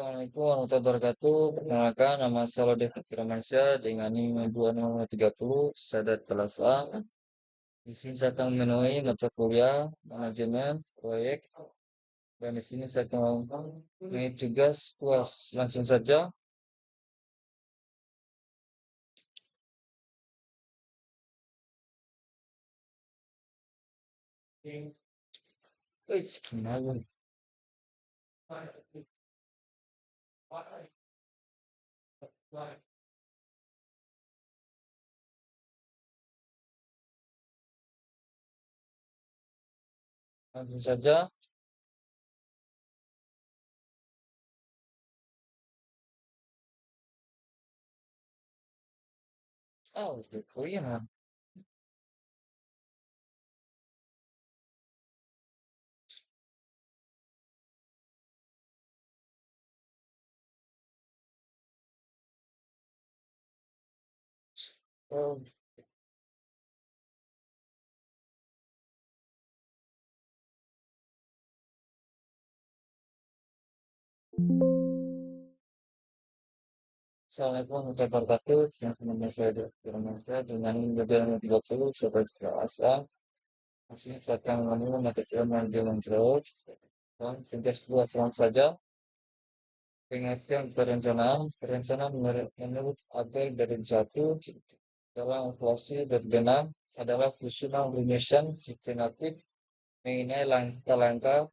Assalamualaikum warahmatullahi wabarakatuh. Perkenalkan, nama saya David Firmansyah dengan NIM 2630 Sadat kelas A. Di sini saya akan memenuhi mata kuliah manajemen proyek dan di sini saya akan memenuhi tugas puas. Langsung saja. Gimana? Langsung saja. Oh, kuliah. Oh, Assalamualaikum warahmatullahi wabarakatuh. Yang nama saya David Firmansyah dengan NIM 2630 Sadat kelas A. Di sini saya akan memenuhi mata kuliah manajemen proyek. Dan tugas buat langsung saja. Pengertian perencanaan, perencanaan menurut Abel dari satu dalam inflasi berbenah adalah susunan rumusan sistematik mengenai langkah-langkah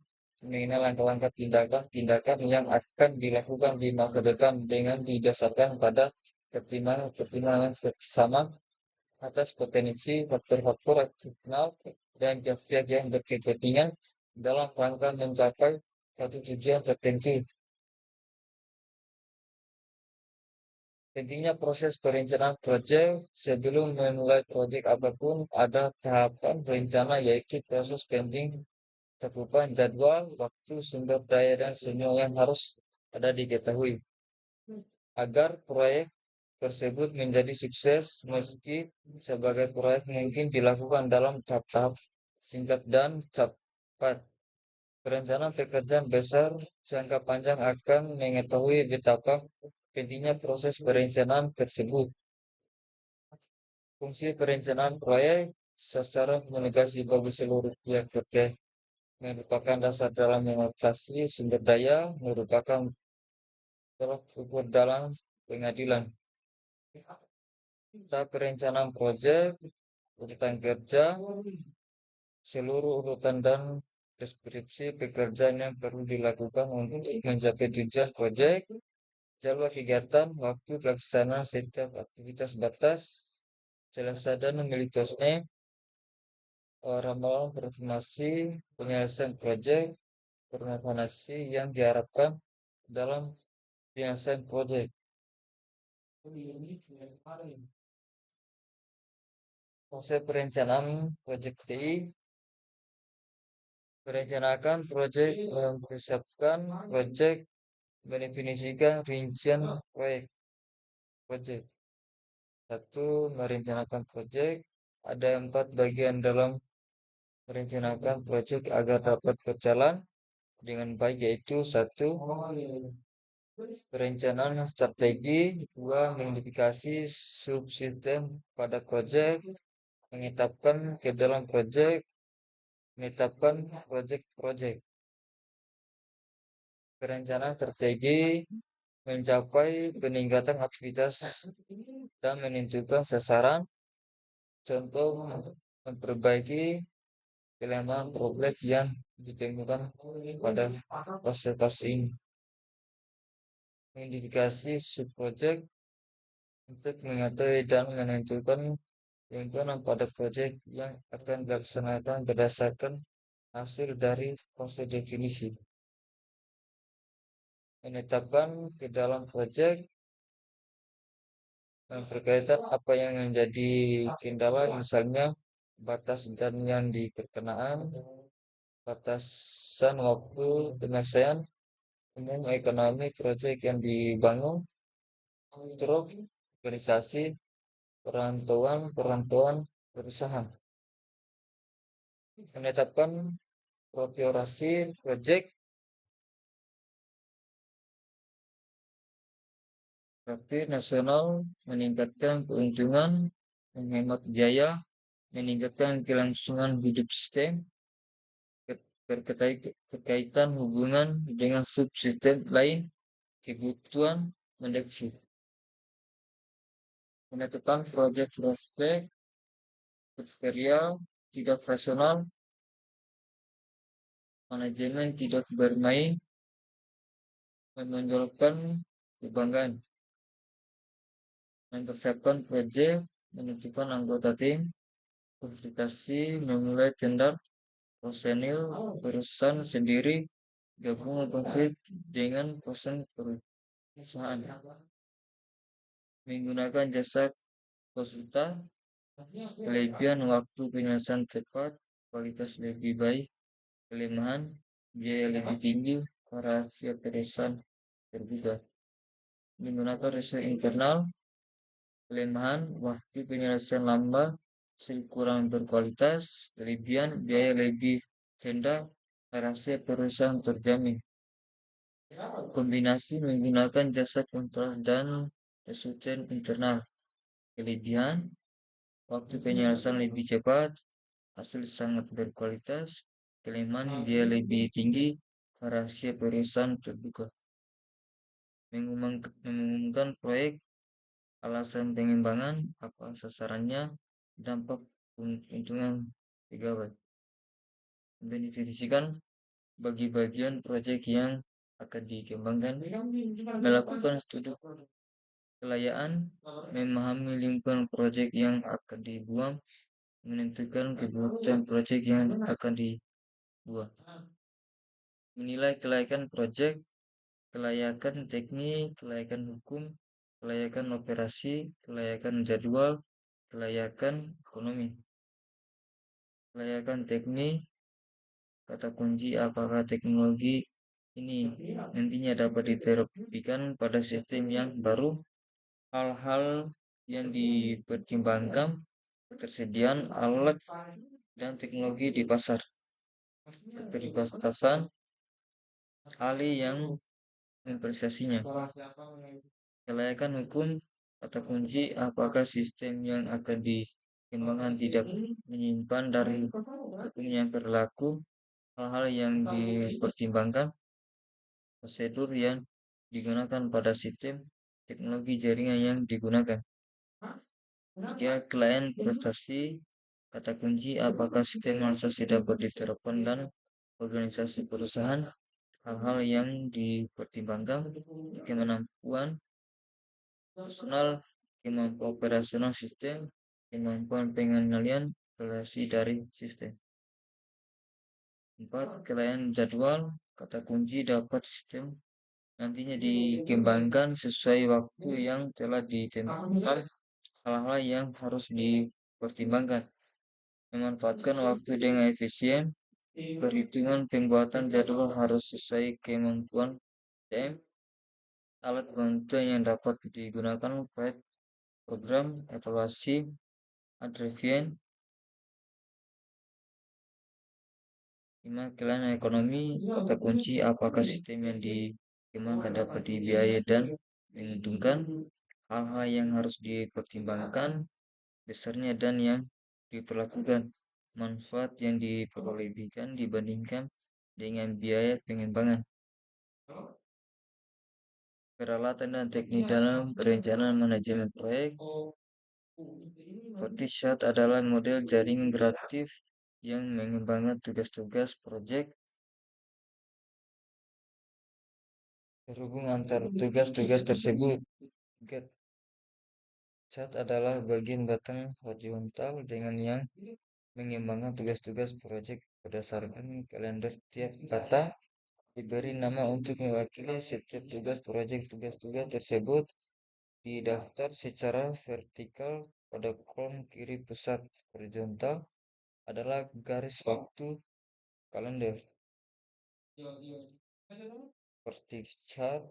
tindakan-tindakan yang akan dilakukan di masa depan dengan didasarkan pada pertimbangan seksama atas potensi faktor-faktor eksternal dan pihak-pihak yang berkepentingan dalam rangka mencapai satu tujuan tertentu. Intinya proses perencanaan proyek sebelum memulai proyek apapun ada tahapan rencana yaitu proses pending cakupan jadwal, waktu, sumber daya dan semua yang harus ada diketahui agar proyek tersebut menjadi sukses meski sebagai proyek mungkin dilakukan dalam tahap-tahap singkat dan cepat. Perencanaan pekerjaan besar jangka panjang akan mengetahui betapa pentingnya proses perencanaan tersebut. Fungsi perencanaan proyek sasaran komunikasi bagi seluruh pihak terkait merupakan dasar dalam mengatasi sumber daya, merupakan tolak ukur dalam pengadilan. Tahap perencanaan proyek, urutan kerja, seluruh urutan dan deskripsi pekerjaan yang perlu dilakukan untuk mencapai tujuan proyek, jadwal kegiatan, waktu pelaksanaan setiap aktivitas batas, selesai dan memiliki ramalan informasi penyelesaian proyek, informasi yang diharapkan dalam penyelesaian proyek. Proses perencanaan proyek TI, merencanakan proyek, mempersiapkan proyek, mendefinisikan rincian proyek. Proyek satu, merencanakan proyek. Ada 4 bagian dalam merencanakan proyek agar dapat berjalan dengan baik, yaitu satu, perencanaan strategi, dua, mengidentifikasi subsistem pada proyek, menetapkan ke dalam proyek, menetapkan proyek-proyek. Perencanaan strategi mencapai peningkatan aktivitas dan menentukan sasaran, contoh memperbaiki kelemahan problem yang ditemukan pada fase-fase ini. Mengidentifikasi subprojek untuk mengetahui dan menentukan rencana pada proyek yang akan dilaksanakan berdasarkan hasil dari proses definisi. Menetapkan ke dalam proyek berkaitan apa yang menjadi kendala, misalnya batas dan yang diperkenaan, batasan waktu penyelesaian umum ekonomi proyek yang dibangun, terus organisasi perantauan perusahaan. Menetapkan prioritasasi proyek Tapi nasional meningkatkan keuntungan, menghemat biaya, meningkatkan kelangsungan hidup sistem, berkaitan hubungan dengan subsistem lain, kebutuhan mendeteksi. Penetapan proyek prospek, tutorial, tidak rasional, manajemen tidak bermain, menonjolkan kebanggaan, mempersiapkan proyek, menentukan anggota tim, konsultasi, memulai tender, personil, perusahaan sendiri, gabungan konflik dengan perusahaan, menggunakan jasa konsultan, kelebihan waktu penyelesaian cepat, kualitas lebih baik, kelemahan, biaya lebih tinggi, rahasia perusahaan terbuka, menggunakan research internal, kelemahan, waktu penyelesaian lambat, hasil kurang berkualitas, kelebihan, biaya lebih rendah, rahasia perusahaan terjamin. Kombinasi menggunakan jasa kontrol dan asisten internal, kelebihan, waktu penyelesaian lebih cepat, hasil sangat berkualitas, kelemahan biaya lebih tinggi, rahasia perusahaan terbuka. Mengumumkan proyek, alasan pengembangan, apa sasarannya, dampak keuntungan pegawai. Mendefinisikan bagi bagian proyek yang akan dikembangkan, melakukan studi kelayakan, memahami lingkungan proyek yang akan dibuang, menentukan kebutuhan proyek yang akan dibuat, menilai kelayakan proyek, kelayakan teknik, kelayakan hukum, kelayakan operasi, kelayakan jadwal, kelayakan ekonomi, kelayakan teknik, kata kunci apakah teknologi ini nantinya dapat diterapkan pada sistem yang baru, hal-hal yang dipertimbangkan, ketersediaan alat dan teknologi di pasar, keterbatasan ahli yang memprosesinya, kelayakan hukum, kata kunci apakah sistem yang akan dikembangkan tidak menyimpan dari hukum yang berlaku, hal-hal yang dipertimbangkan, prosedur yang digunakan pada sistem, teknologi jaringan yang digunakan. Ya, klien prestasi, kata kunci apakah sistem transaksi dapat diterapkan dan organisasi perusahaan, hal-hal yang dipertimbangkan, kemampuan personal, kemampuan operasional sistem, kemampuan pengendalian relasi dari sistem. 4. Klien jadwal, kata kunci dapat sistem nantinya dikembangkan sesuai waktu yang telah ditentukan, hal-hal yang harus dipertimbangkan, memanfaatkan waktu dengan efisien, perhitungan pembuatan jadwal harus sesuai kemampuan TM, alat bantuan yang dapat digunakan, program, evaluasi, adrevien, 5. Kelainan ekonomi, kata kunci apakah sistem yang dikembangkan dapat dibiayai dan menguntungkan, hal-hal yang harus dipertimbangkan, besarnya dan yang diperlakukan, manfaat yang diperolehkan dibandingkan dengan biaya pengembangan, peralatan dan teknik dalam perencanaan manajemen proyek. Verticat adalah model jaringan kreatif yang mengembangkan tugas-tugas proyek, terhubung antar tugas-tugas tersebut. Gantt chart adalah bagian batang horizontal dengan yang mengembangkan tugas-tugas proyek berdasarkan kalender. Tiap kata diberi nama untuk mewakili setiap tugas proyek. Tugas-tugas tersebut didaftar secara vertikal pada kolom kiri pusat. Horizontal adalah garis waktu kalender. Vertical chart